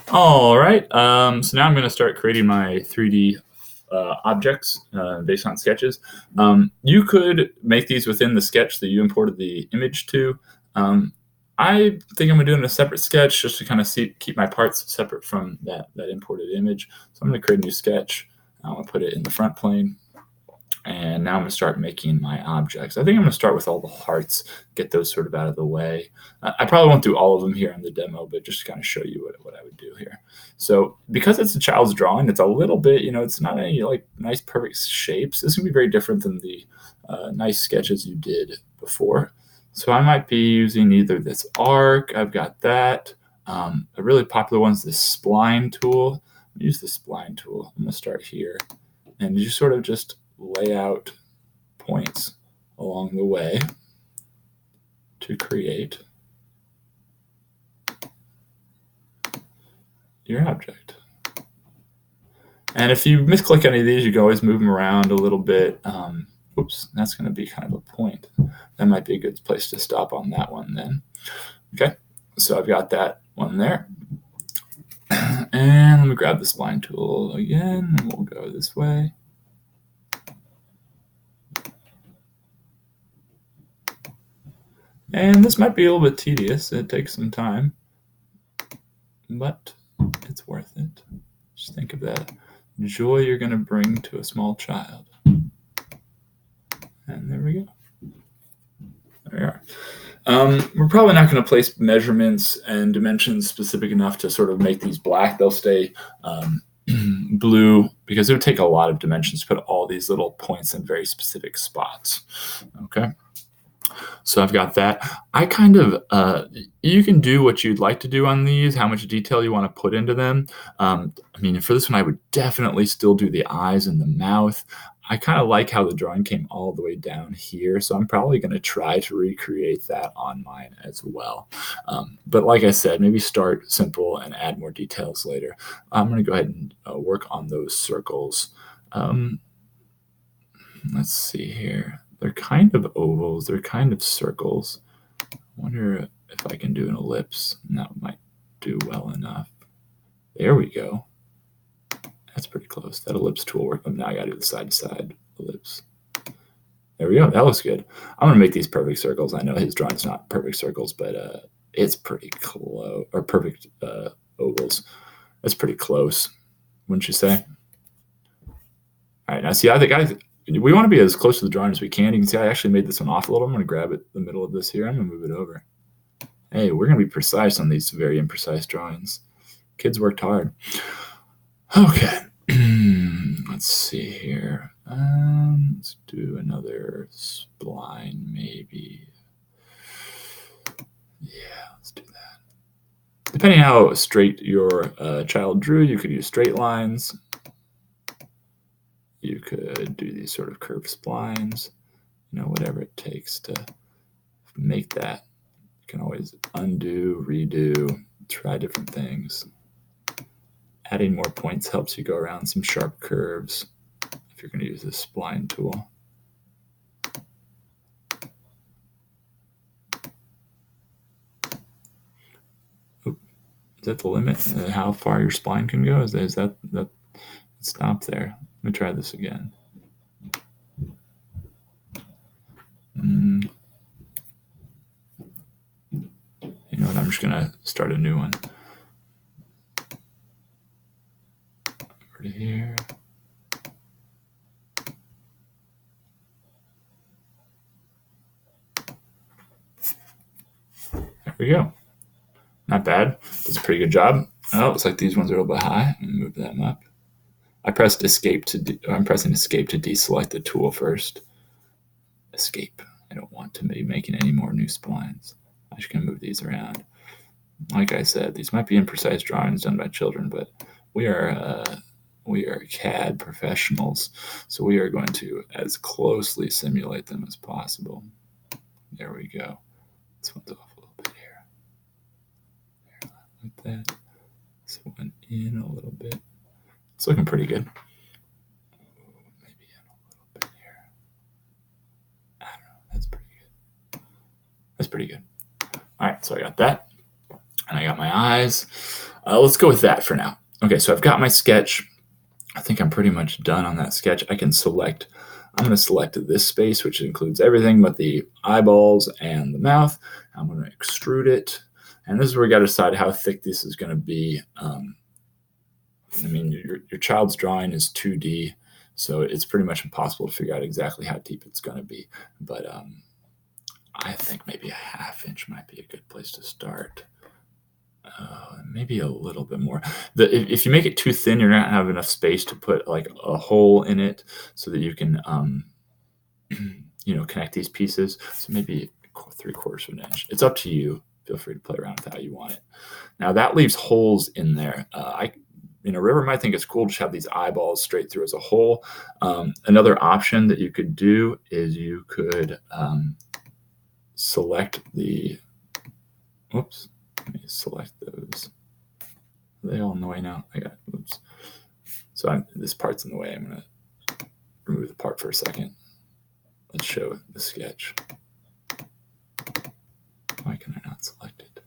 All right. So now I'm going to start creating my 3D objects based on sketches. You could make these within the sketch that you imported the image to. I think I'm going to do it in a separate sketch just to kind of keep my parts separate from that imported image. So I'm going to create a new sketch. I'm going to put it in the front plane. And now I'm going to start making my objects. I think I'm going to start with all the hearts, get those sort of out of the way. I probably won't do all of them here in the demo, but just to kind of show you what I would do here. So because it's a child's drawing, it's a little bit, it's not any like nice perfect shapes. This can be very different than the nice sketches you did before. So I might be using either this arc, I've got that. A really popular one is this spline tool. Use the spline tool. I'm going to start here. And you sort of just lay out points along the way to create your object. And if you misclick any of these, you can always move them around a little bit. Oops, that's going to be kind of a point. That might be a good place to stop on that one then. Okay, so I've got that one there. And let me grab the spline tool again, and we'll go this way. And this might be a little bit tedious. It takes some time, but it's worth it. Just think of that joy you're going to bring to a small child. And there we go. There we are. We're probably not going to place measurements and dimensions specific enough to sort of make these black. They'll stay blue because it would take a lot of dimensions to put all these little points in very specific spots. Okay. So I've got that. I kind of, you can do what you'd like to do on these, how much detail you want to put into them. I mean, for this one, I would definitely still do the eyes and the mouth. I kind of like how the drawing came all the way down here, so I'm probably going to try to recreate that on mine as well. But like I said, maybe start simple and add more details later. I'm going to go ahead and work on those circles. Let's see here. They're kind of ovals. They're kind of circles. I wonder if I can do an ellipse. And that might do well enough. There we go. That's pretty close. That ellipse tool worked. Now I got to do the side-to-side ellipse. There we go. That looks good. I'm going to make these perfect circles. I know his drawing's not perfect circles, but it's pretty close. Or perfect ovals. That's pretty close, wouldn't you say? All right. Now, see, I think we want to be as close to the drawing as we can. You can see I actually made this one off a little. I'm going to grab it the middle of this here. I'm going to move it over. Hey, we're going to be precise on these very imprecise drawings. Kids worked hard. Okay. Let's see here. Let's do another spline, maybe. Yeah, let's do that. Depending how straight your child drew, you could use straight lines. You could do these sort of curved splines, whatever it takes to make that. You can always undo, redo, try different things. Adding more points helps you go around some sharp curves if you're going to use this spline tool. Oop. Is that the limit? How far your spline can go? Is that stop there? Let me try this again. You know what? I'm just going to start a new one. Over to here. There we go. Not bad. Does a pretty good job. Oh, looks like these ones are a little bit high. Let me move them up. I'm pressing escape to deselect the tool first. Escape. I don't want to be making any more new splines. I'm just going to move these around. Like I said, these might be imprecise drawings done by children, but we are CAD professionals, so we are going to as closely simulate them as possible. There we go. This one's off a little bit here. There, like that. This one in a little bit. It's looking pretty good. Maybe in a little bit here. I don't know. That's pretty good. That's pretty good. All right, so I got that. And I got my eyes. Let's go with that for now. Okay, so I've got my sketch. I think I'm pretty much done on that sketch. I'm going to select this space, which includes everything but the eyeballs and the mouth. I'm going to extrude it. And this is where we got to decide how thick this is going to be. I mean, your child's drawing is 2D, so it's pretty much impossible to figure out exactly how deep it's going to be. But I think maybe a 1/2 inch might be a good place to start. Maybe a little bit more. If you make it too thin, you're not have enough space to put like a hole in it so that you can, connect these pieces. So maybe 3/4 of an inch. It's up to you. Feel free to play around with how you want it. Now that leaves holes in there. River might think it's cool to have these eyeballs straight through as a hole. Another option that you could do is you could select the. Whoops. Let me select those. Are they all in the way now? Oops. So this part's in the way. I'm going to remove the part for a second. Let's show the sketch. Why can I not select it?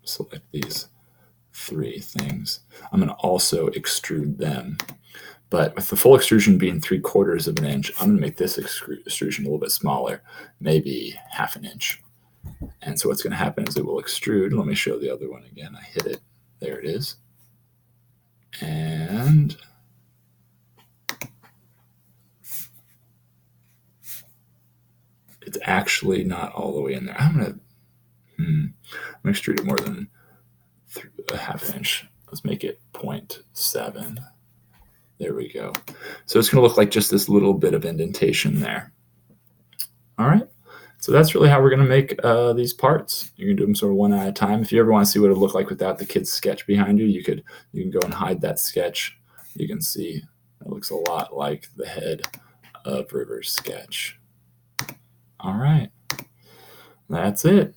Select these 3 things. I'm going to also extrude them. But with the full extrusion being 3/4 of an inch, I'm going to make this extrusion a little bit smaller, maybe 1/2 an inch. And so what's going to happen is it will extrude. Let me show the other one again. I hit it. There it is. And it's actually not all the way in there. I'm going to extrude it more than 1/2 inch. Let's make it 0.7. There we go. So it's going to look like just this little bit of indentation there. All right. So that's really how we're going to make these parts. You can do them sort of one at a time. If you ever want to see what it would look like without the kid's sketch behind you, you can go and hide that sketch. You can see it looks a lot like the head of River's sketch. All right. That's it.